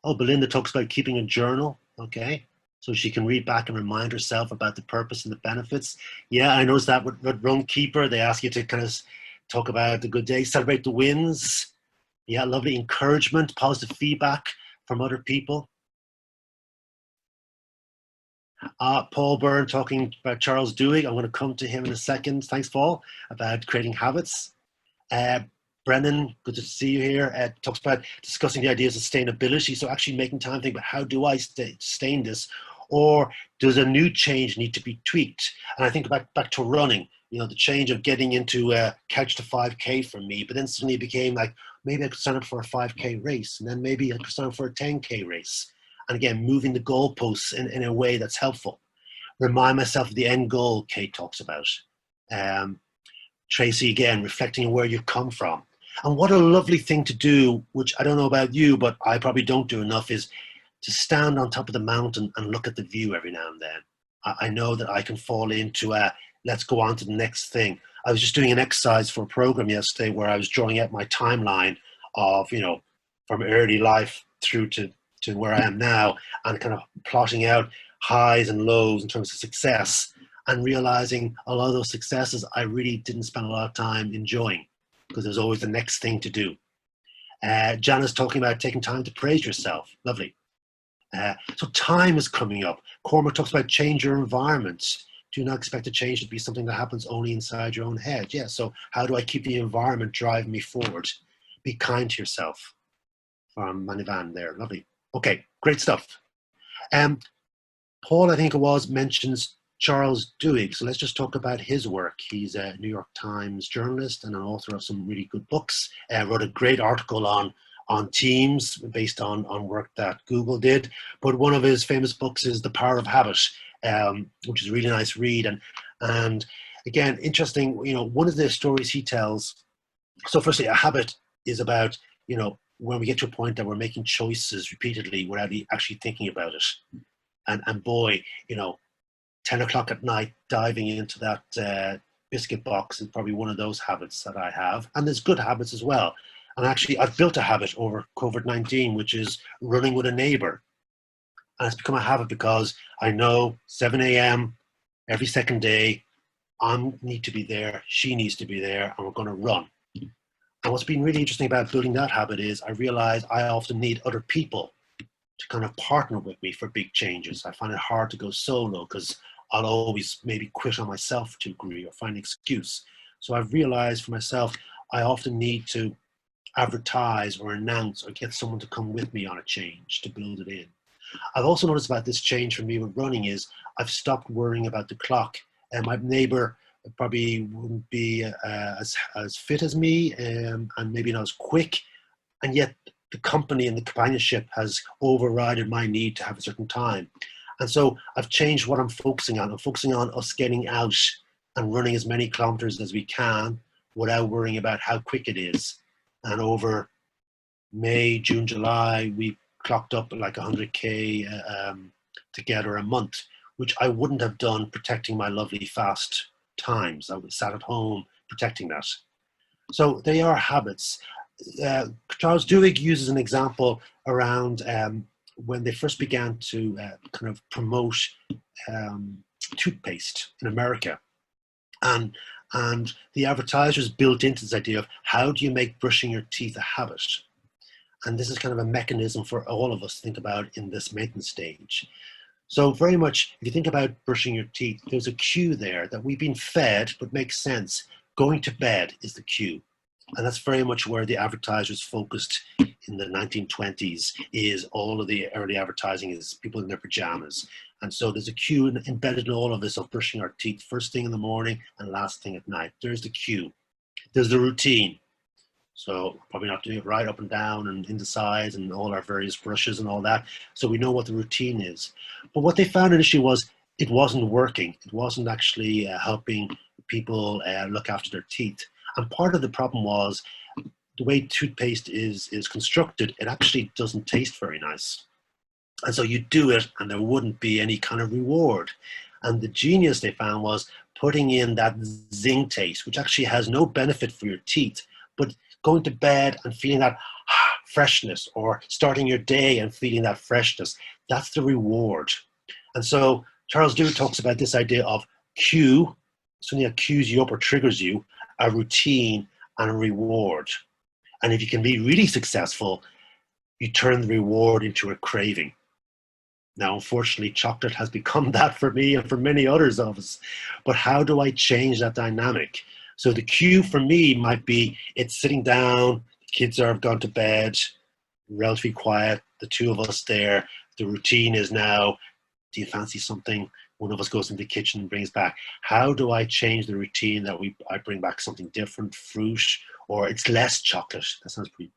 Oh, Belinda talks about keeping a journal, okay? So she can read back and remind herself about the purpose and the benefits. Yeah, I noticed that with Runkeeper, they ask you to kind of talk about the good days, celebrate the wins. Yeah, lovely encouragement, positive feedback from other people. Paul Byrne talking about Charles Duhigg. I'm going to come to him in a second. Thanks, Paul, about creating habits. Brennan, good to see you here, talks about discussing the idea of sustainability. So actually making time to think about, how do I sustain this? Or does a new change need to be tweaked? And I think back to running, the change of getting into couch to 5K for me, but then suddenly it became like, maybe I could sign up for a 5K race, and then maybe I could sign up for a 10K race. And again, moving the goalposts in a way that's helpful. Remind myself of the end goal Kate talks about. Tracy, again, reflecting on where you've come from. And what a lovely thing to do, which I don't know about you, but I probably don't do enough, is to stand on top of the mountain and look at the view every now and then. I know that I can fall into let's go on to the next thing. I was just doing an exercise for a program yesterday where I was drawing out my timeline of, from early life through to where I am now, and kind of plotting out highs and lows in terms of success, and realizing a lot of those successes I really didn't spend a lot of time enjoying, because there's always the next thing to do. Jana's talking about taking time to praise yourself. Lovely. So time is coming up. Cormac talks about change your environment. Do not expect a change to be something that happens only inside your own head. Yeah, so how do I keep the environment driving me forward? Be kind to yourself. From Manivan there, lovely. Okay, great stuff. Paul, I think it was, mentions Charles Duhigg. So let's just talk about his work. He's a New York Times journalist and an author of some really good books. Wrote a great article on on Teams based on work that Google did. But one of his famous books is The Power of Habit, which is a really nice read. And again, interesting, you know, one of the stories he tells. So firstly, a habit is about, you know, when we get to a point that we're making choices repeatedly without actually thinking about it. And boy, you know, 10 o'clock at night, diving into that biscuit box is probably one of those habits that I have. And there's good habits as well. And actually, I've built a habit over COVID-19, which is running with a neighbor. And it's become a habit because I know 7 a.m. every second day, I need to be there, she needs to be there, and we're going to run. And what's been really interesting about building that habit is I realize I often need other people to kind of partner with me for big changes. I find it hard to go solo because I'll always maybe quit on myself to a degree or find an excuse. So I've realized for myself, I often need to advertise or announce or get someone to come with me on a change to build it in. I've also noticed about this change for me with running is I've stopped worrying about the clock. And my neighbor probably wouldn't be as fit as me and maybe not as quick. And yet the company and the companionship has overridden my need to have a certain time. And so I've changed what I'm focusing on. I'm focusing on us getting out and running as many kilometers as we can without worrying about how quick it is. And over May, June, July, we clocked up like 100K together a month, which I wouldn't have done protecting my lovely fast times. I was sat at home protecting that. So they are habits. Charles Duhigg uses an example around when they first began to kind of promote toothpaste in America. And the advertisers built into this idea of how do you make brushing your teeth a habit? And this is kind of a mechanism for all of us to think about in this maintenance stage. So very much, if you think about brushing your teeth, there's a cue there that we've been fed, but makes sense. Going to bed is the cue. And that's very much where the advertisers focused in the 1920s, is all of the early advertising is people in their pajamas. And so there's a cue embedded in all of this of brushing our teeth first thing in the morning and last thing at night. There's the cue. There's the routine. So probably not doing it right up and down and in the sides and all our various brushes and all that. So we know what the routine is. But what they found initially was it wasn't working. It wasn't actually helping people look after their teeth. And part of the problem was the way toothpaste is constructed, it actually doesn't taste very nice. And so you do it and there wouldn't be any kind of reward. And the genius they found was putting in that zing taste, which actually has no benefit for your teeth, but going to bed and feeling that freshness, or starting your day and feeling that freshness, that's the reward. And so Charles Duhigg talks about this idea of cue, something that cues you up or triggers you, a routine, and a reward. And if you can be really successful, you turn the reward into a craving. Now, unfortunately, chocolate has become that for me and for many others of us. But how do I change that dynamic? So the cue for me might be it's sitting down, the kids have gone to bed, relatively quiet, the two of us there. The routine is now, do you fancy something? One of us goes into the kitchen and brings back. How do I change the routine that I bring back something different, fruit, or it's less chocolate? That sounds pretty,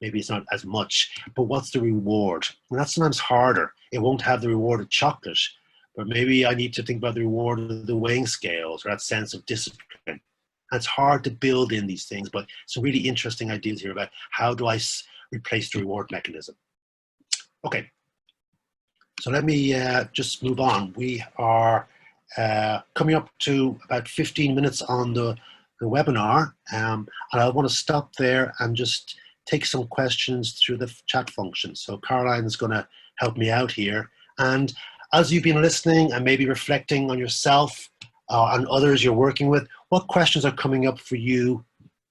maybe it's not as much, but what's the reward? And that's sometimes harder. It won't have the reward of chocolate, but maybe I need to think about the reward of the weighing scales or that sense of discipline. And it's hard to build in these things, but some really interesting ideas here about how do I replace the reward mechanism. Okay, so let me just move on. We are coming up to about 15 minutes on the webinar, and I want to stop there and just take some questions through the chat function. So Caroline is going to help me out here. And as you've been listening and maybe reflecting on yourself and others you're working with, what questions are coming up for you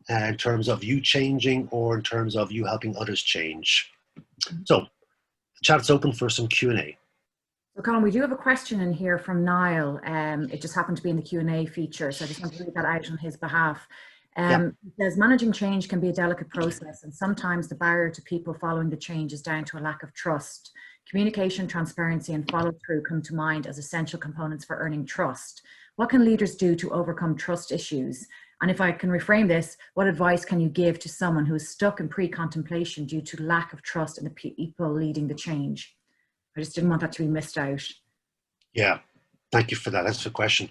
in terms of you changing or in terms of you helping others change? So the chat's open for some Q&A. So Colm, we do have a question in here from Niall. It just happened to be in the Q&A feature, so I just want to read that out on his behalf. It says, managing change can be a delicate process, and sometimes the barrier to people following the change is down to a lack of trust. Communication, transparency, and follow-through come to mind as essential components for earning trust. What can leaders do to overcome trust issues? And if I can reframe this, what advice can you give to someone who is stuck in pre-contemplation due to lack of trust in the people leading the change? I just didn't want that to be missed out. Yeah, thank you for that. That's the question.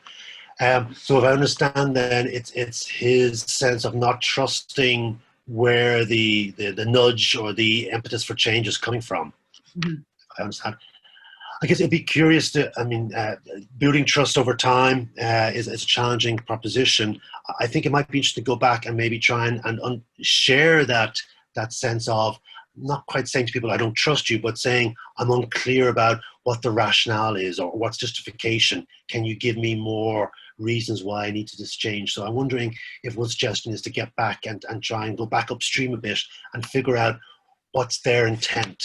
So if I understand, then it's his sense of not trusting where the nudge or the impetus for change is coming from. Mm-hmm. I understand. I guess it'd be curious to, I mean, building trust over time is a challenging proposition. I think it might be interesting to go back and maybe try and share that sense of not quite saying to people, I don't trust you, but saying I'm unclear about what the rationale is or what's justification. Can you give me more reasons why I need to this change? So I'm wondering if one suggestion is to get back and try and go back upstream a bit and figure out what's their intent.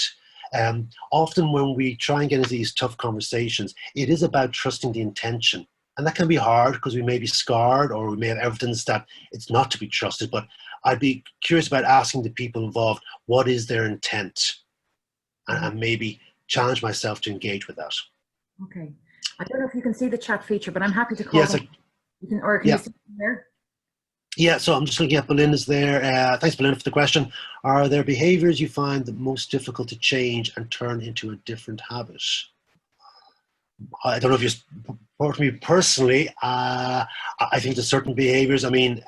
Often when we try and get into these tough conversations, it is about trusting the intention. And that can be hard because we may be scarred or we may have evidence that it's not to be trusted. But I'd be curious about asking the people involved, what is their intent? And maybe challenge myself to engage with that. Okay. I don't know if you can see the chat feature, but I'm happy to call yes, them. Or can you see them there? Yeah, so I'm just looking at Belinda's there. Thanks, Belinda, for the question. Are there behaviours you find the most difficult to change and turn into a different habit? I don't know if you support me personally. I think there's certain behaviours. I mean,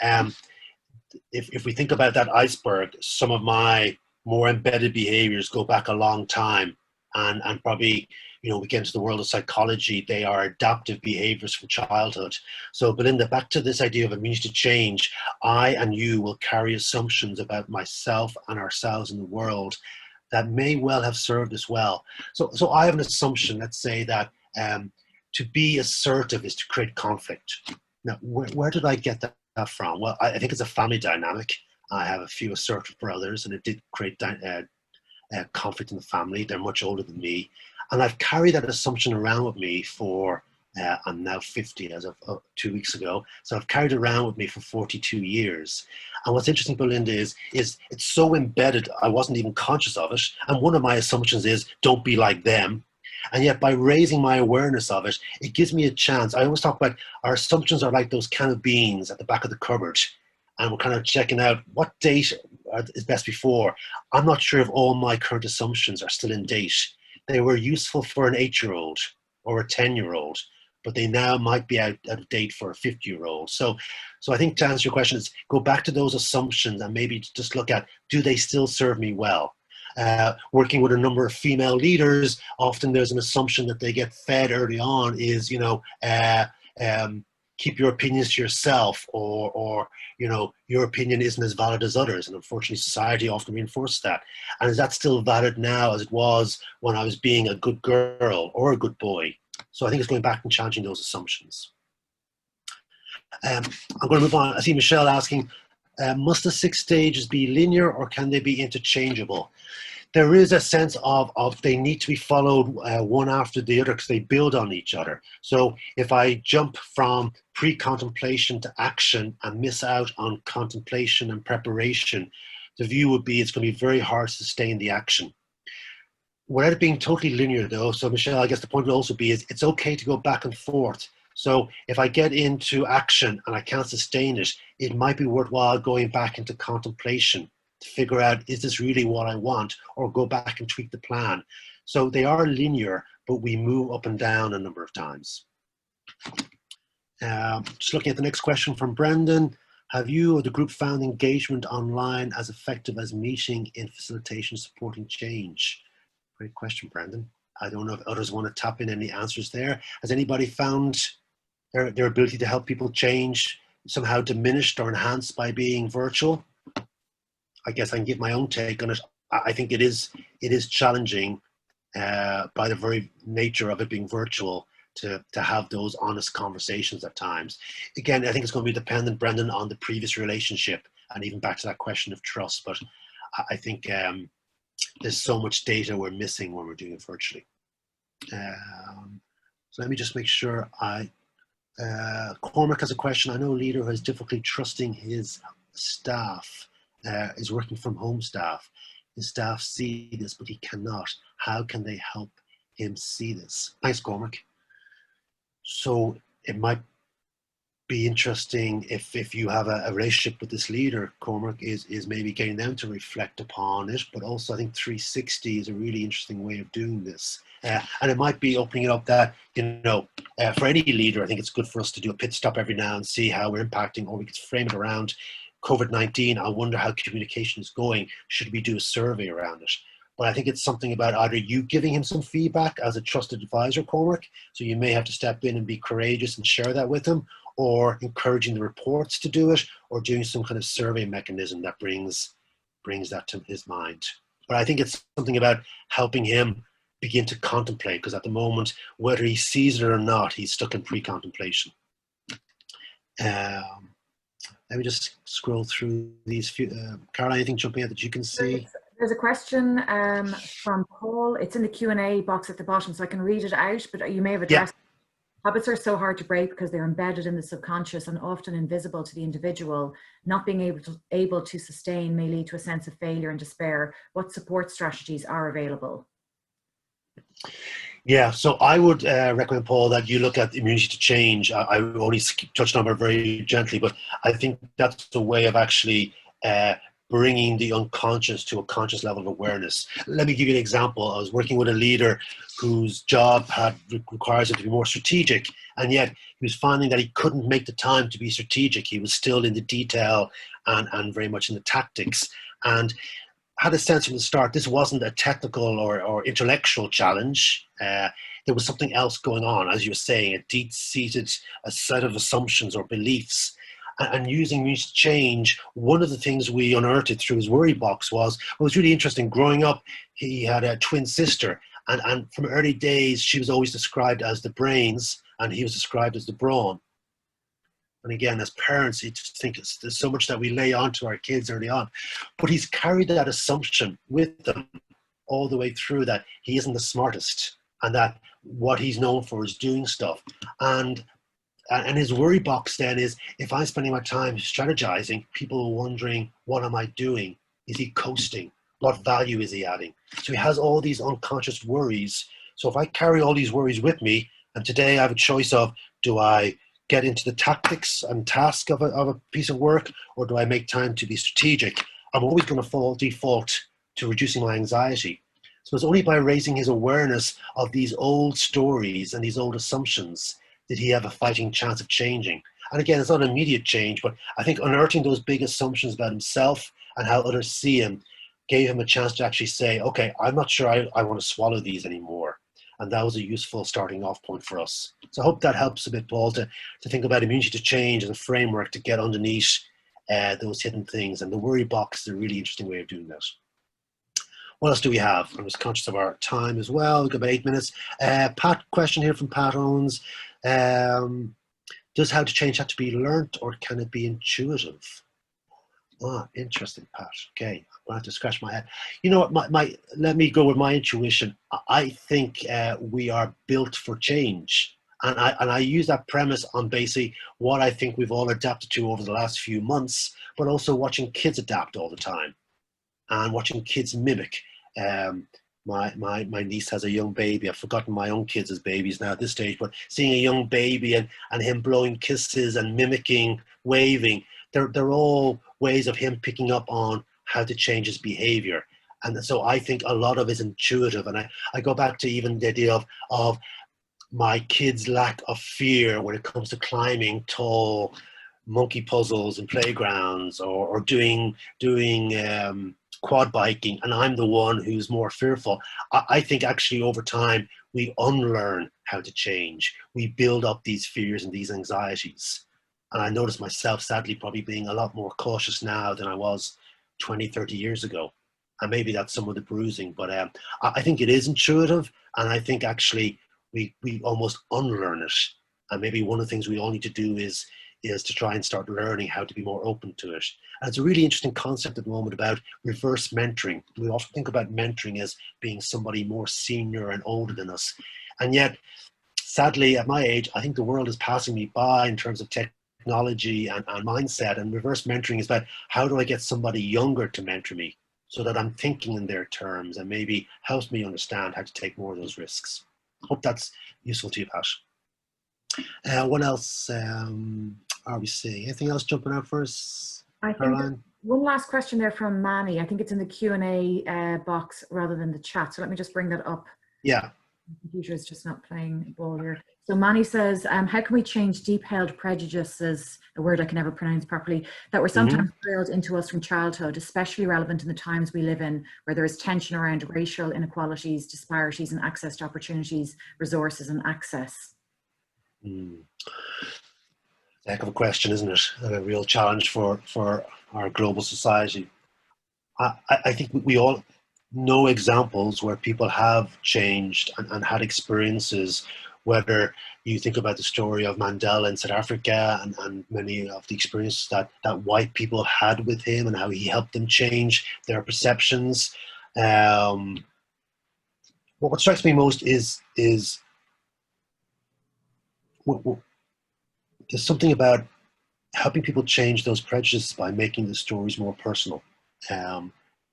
if we think about that iceberg, some of my more embedded behaviours go back a long time, and probably, you know, we get into the world of psychology, they are adaptive behaviors from childhood. So, Belinda, back to this idea of immunity to change, I and you will carry assumptions about myself and ourselves in the world that may well have served us well. So I have an assumption, let's say that to be assertive is to create conflict. Now, where did I get that from? Well, I think it's a family dynamic. I have a few assertive brothers, and it did create conflict in the family. They're much older than me. And I've carried that assumption around with me for, I'm now 50 as of 2 weeks ago. So I've carried it around with me for 42 years. And what's interesting, Belinda, is it's so embedded, I wasn't even conscious of it. And one of my assumptions is, don't be like them. And yet by raising my awareness of it, it gives me a chance. I always talk about our assumptions are like those can of beans at the back of the cupboard. And we're kind of checking out what date is best before. I'm not sure if all my current assumptions are still in date. They were useful for an 8-year-old or a 10-year-old, but they now might be out of date for a 50-year-old. So I think to answer your question is go back to those assumptions and maybe just look at, do they still serve me well? Working with a number of female leaders, often there's an assumption that they get fed early on is, you know, keep your opinions to yourself, or you know, your opinion isn't as valid as others. And unfortunately, society often reinforces that. And is that still valid now as it was when I was being a good girl or a good boy? So I think it's going back and challenging those assumptions. I'm going to move on. I see Michelle asking, must the 6 stages be linear or can they be interchangeable? There is a sense of they need to be followed one after the other because they build on each other. So if I jump from pre-contemplation to action and miss out on contemplation and preparation, the view would be it's going to be very hard to sustain the action. Without it being totally linear though, so Michelle, I guess the point would also be is it's okay to go back and forth. So if I get into action and I can't sustain it, it might be worthwhile going back into contemplation to figure out, is this really what I want, or go back and tweak the plan. So they are linear, but we move up and down a number of times. Just looking at the next question from Brendan. Have you or the group found engagement online as effective as meeting in facilitation supporting change? Great question, Brendan. I don't know if others want to tap in any answers there. Has anybody found their ability to help people change somehow diminished or enhanced by being virtual? I guess I can give my own take on it. I think it is challenging by the very nature of it being virtual to have those honest conversations at times. Again, I think it's going to be dependent, Brendan, on the previous relationship and even back to that question of trust. But I think there's so much data we're missing when we're doing it virtually. So let me just make sure Cormac has a question. I know a leader who has difficulty trusting his staff, is working from home staff. His staff see this, but he cannot. How can they help him see this? Thanks, Cormac. So it might be interesting if you have a relationship with this leader, Cormac, is maybe getting them to reflect upon it. But also, I think 360 is a really interesting way of doing this. And it might be opening it up that, for any leader, I think it's good for us to do a pit stop every now and see how we're impacting, or we could frame it around COVID-19. I wonder how communication is going. Should we do a survey around it? But I think it's something about either you giving him some feedback as a trusted advisor, Cormac, so you may have to step in and be courageous and share that with him, or encouraging the reports to do it, or doing some kind of survey mechanism that brings that to his mind. But I think it's something about helping him begin to contemplate, because at the moment, whether he sees it or not, he's stuck in pre-contemplation. Let me just scroll through these few. Caroline, anything jumping out that you can see? There's a question from Paul. It's in the Q&A box at the bottom, so I can read it out, but you may have addressed. Habits are so hard to break because they're embedded in the subconscious and often invisible to the individual. Not being able to sustain may lead to a sense of failure and despair. What support strategies are available? Yeah, so I would recommend, Paul, that you look at immunity to change. I only touched on it very gently, but I think that's the way of actually bringing the unconscious to a conscious level of awareness. Let me give you an example. I was working with a leader whose job requires him to be more strategic, and yet he was finding that he couldn't make the time to be strategic. He was still in the detail and very much in the tactics, and had a sense from the start this wasn't a technical or intellectual challenge. There was something else going on, as you were saying, a deep-seated set of assumptions or beliefs. And using immunity to change, one of the things we unearthed through his worry box was really interesting. Growing up, he had a twin sister, and from early days, she was always described as the brains, and he was described as the brawn. And again, as parents, you just think there's so much that we lay onto our kids early on. But he's carried that assumption with them all the way through, that he isn't the smartest, and that what he's known for is doing stuff. And his worry box then is, if I'm spending my time strategizing, people are wondering, what am I doing? Is he coasting? What value is he adding? So he has all these unconscious worries. So if I carry all these worries with me, and today I have a choice of, do I get into the tactics and task of a piece of work, or do I make time to be strategic? I'm always going to default to reducing my anxiety. So it's only by raising his awareness of these old stories and these old assumptions did he have a fighting chance of changing. And again, it's not an immediate change, but I think unearthing those big assumptions about himself and how others see him gave him a chance to actually say, okay, I'm not sure I want to swallow these anymore. And that was a useful starting off point for us. So I hope that helps a bit, Paul, to think about immunity to change as a framework to get underneath those hidden things. And the worry box is a really interesting way of doing that. What else do we have? I'm just conscious of our time as well. We've got about 8 minutes. Pat, question here from Pat Owens. Does how to change have to be learnt, or can it be intuitive? Ah, interesting, Pat. Okay, I'm going to have to scratch my head. You know what, let me go with my intuition. I think we are built for change. And I use that premise on basically what I think we've all adapted to over the last few months, but also watching kids adapt all the time and watching kids mimic. My niece has a young baby. I've forgotten my own kids as babies now at this stage, but seeing a young baby and him blowing kisses and mimicking, waving, they're all ways of him picking up on how to change his behavior. And so I think a lot of it is intuitive. And I go back to even the idea of my kids' lack of fear when it comes to climbing tall monkey puzzles in playgrounds, or doing quad biking, and I'm the one who's more fearful. I think actually over time we unlearn how to change. We build up these fears and these anxieties. And I notice myself, sadly, probably being a lot more cautious now than I was 20, 30 years ago. And maybe that's some of the bruising, but I think it is intuitive. And I think actually we almost unlearn it. And maybe one of the things we all need to do is to try and start learning how to be more open to it. And it's a really interesting concept at the moment about reverse mentoring. We often think about mentoring as being somebody more senior and older than us. And yet, sadly, at my age, I think the world is passing me by in terms of technology and mindset. And reverse mentoring is about, how do I get somebody younger to mentor me so that I'm thinking in their terms, and maybe helps me understand how to take more of those risks. Hope that's useful to you, Pat. What else? are we seeing? Anything else jumping out for us, I think Caroline? one last question there from Manny. I think it's in the Q&A box rather than the chat. So let me just bring that up. Yeah. The computer is just not playing ball here. So Manny says, how can we change deep-held prejudices, a word I can never pronounce properly, that were sometimes drilled into us from childhood, especially relevant in the times we live in, where there is tension around racial inequalities, disparities in access to opportunities, resources and access? A heck of a question, isn't it? And a real challenge for our global society. I think we all know examples where people have changed and had experiences, whether you think about the story of Mandela in South Africa and many of the experiences that white people had with him and how he helped them change their perceptions. What strikes me most is there's something about helping people change those prejudices by making the stories more personal.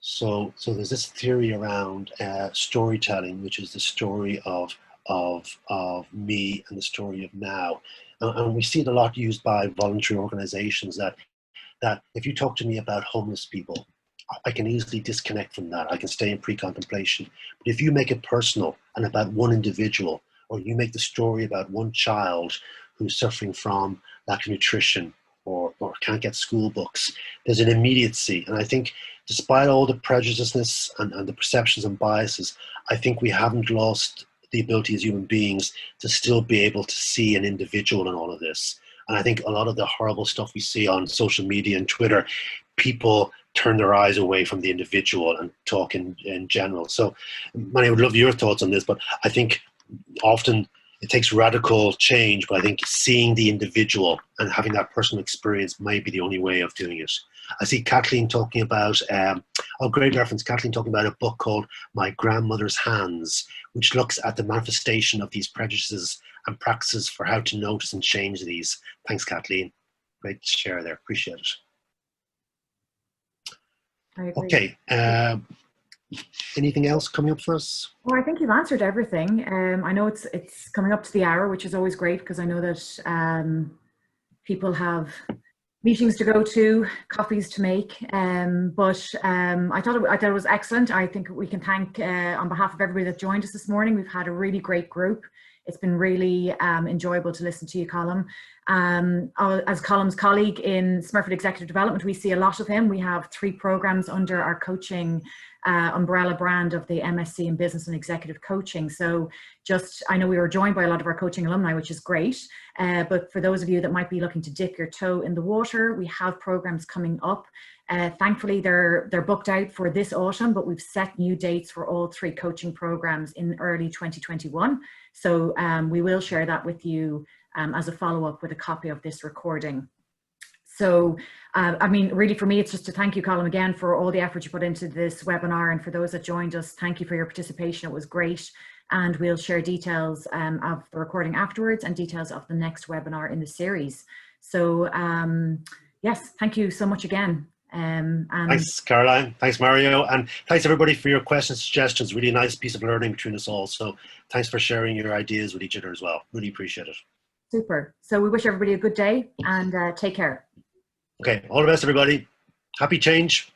So there's this theory around storytelling, which is the story of me and the story of now, and we see it a lot used by voluntary organizations that if you talk to me about homeless people, I can easily disconnect from that. I can stay in pre-contemplation. But if you make it personal and about one individual, or you make the story about one child who's suffering from lack of nutrition or can't get school books, there's an immediacy. And I think despite all the prejudiceness and the perceptions and biases, I think we haven't lost the ability as human beings to still be able to see an individual in all of this. And I think a lot of the horrible stuff we see on social media and Twitter, people turn their eyes away from the individual and talk in general. So, Manny, I would love your thoughts on this, but I think often it takes radical change, but I think seeing the individual and having that personal experience might be the only way of doing it. I see Kathleen talking about, great reference, Kathleen talking about a book called My Grandmother's Hands, which looks at the manifestation of these prejudices and practices for how to notice and change these. Thanks, Kathleen. Great share there. Appreciate it. I agree. Okay. Anything else coming up for us? Well, I think you've answered everything. I know it's coming up to the hour, which is always great because I know that people have meetings to go to, coffees to make. But I thought it was excellent. I think we can thank, on behalf of everybody that joined us this morning, we've had a really great group. It's been really enjoyable to listen to you, Colm. As Colm's colleague in Smurfit Executive Development, we see a lot of him. We have 3 programs under our coaching umbrella brand of the MSc in Business and Executive Coaching. So I know we were joined by a lot of our coaching alumni, which is great. But for those of you that might be looking to dip your toe in the water, we have programs coming up. Thankfully, they're booked out for this autumn, but we've set new dates for all 3 coaching programs in early 2021. So we will share that with you as a follow-up with a copy of this recording. So, I mean, really for me, it's just to thank you, Colm, again, for all the effort you put into this webinar. And for those that joined us, thank you for your participation. It was great. And we'll share details of the recording afterwards and details of the next webinar in the series. So, yes, thank you so much again. Thanks, Caroline. Thanks, Mario. And thanks, everybody, for your questions, suggestions. Really nice piece of learning between us all. So thanks for sharing your ideas with each other as well. Really appreciate it. Super. So we wish everybody a good day and take care. Okay. All the best, everybody. Happy change.